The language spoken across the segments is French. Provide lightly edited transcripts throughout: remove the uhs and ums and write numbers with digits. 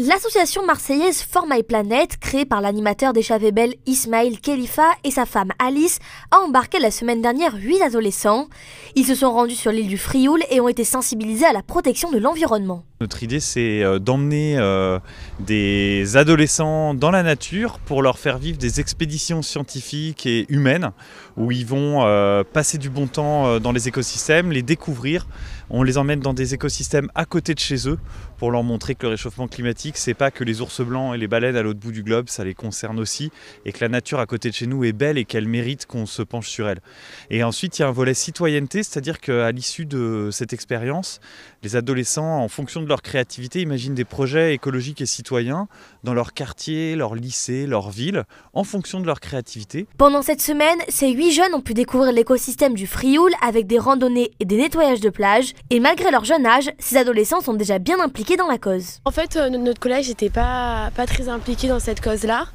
L'association marseillaise For My Planet, créée par l'animateur des Chavez-Belles Ismaël Khelifa et sa femme Alice, a embarqué la semaine dernière 8 adolescents. Ils se sont rendus sur l'île du Frioul et ont été sensibilisés à la protection de l'environnement. Notre idée, c'est d'emmener des adolescents dans la nature pour leur faire vivre des expéditions scientifiques et humaines où ils vont passer du bon temps dans les écosystèmes, les découvrir. On les emmène dans des écosystèmes à côté de chez eux pour leur montrer que le réchauffement climatique, c'est pas que les ours blancs et les baleines à l'autre bout du globe, ça les concerne aussi, et que la nature à côté de chez nous est belle et qu'elle mérite qu'on se penche sur elle. Et ensuite, il y a un volet citoyenneté, c'est-à-dire qu'à l'issue de cette expérience, les adolescents, en fonction de leur créativité, imaginent des projets écologiques et citoyens dans leur quartier, leur lycée, leur ville, en fonction de leur créativité. Pendant cette semaine, ces 8 jeunes ont pu découvrir l'écosystème du Frioul avec des randonnées et des nettoyages de plage. Et malgré leur jeune âge, ces adolescents sont déjà bien impliqués dans la cause. En fait, notre collège n'était pas très impliqué dans cette cause-là.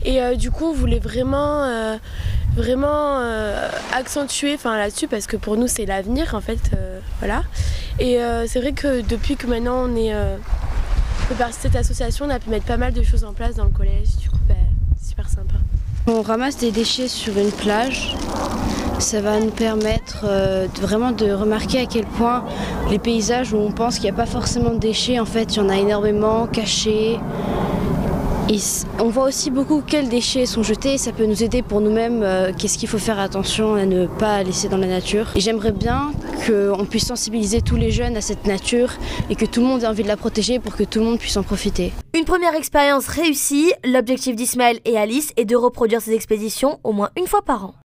Et du coup, on voulait vraiment accentuer là-dessus parce que pour nous, c'est l'avenir en fait. Voilà. Et c'est vrai que depuis que maintenant on est fait partie de cette association, on a pu mettre pas mal de choses en place dans le collège. Du coup, c'est super sympa. On ramasse des déchets sur une plage. Ça va nous permettre vraiment de remarquer à quel point les paysages où on pense qu'il n'y a pas forcément de déchets, en fait, il y en a énormément cachés. Et on voit aussi beaucoup quels déchets sont jetés et ça peut nous aider pour nous-mêmes, qu'est-ce qu'il faut faire attention à ne pas laisser dans la nature. Et j'aimerais bien qu'on puisse sensibiliser tous les jeunes à cette nature et que tout le monde ait envie de la protéger pour que tout le monde puisse en profiter. Une première expérience réussie, l'objectif d'Ismaël et Alice est de reproduire ces expéditions au moins une fois par an.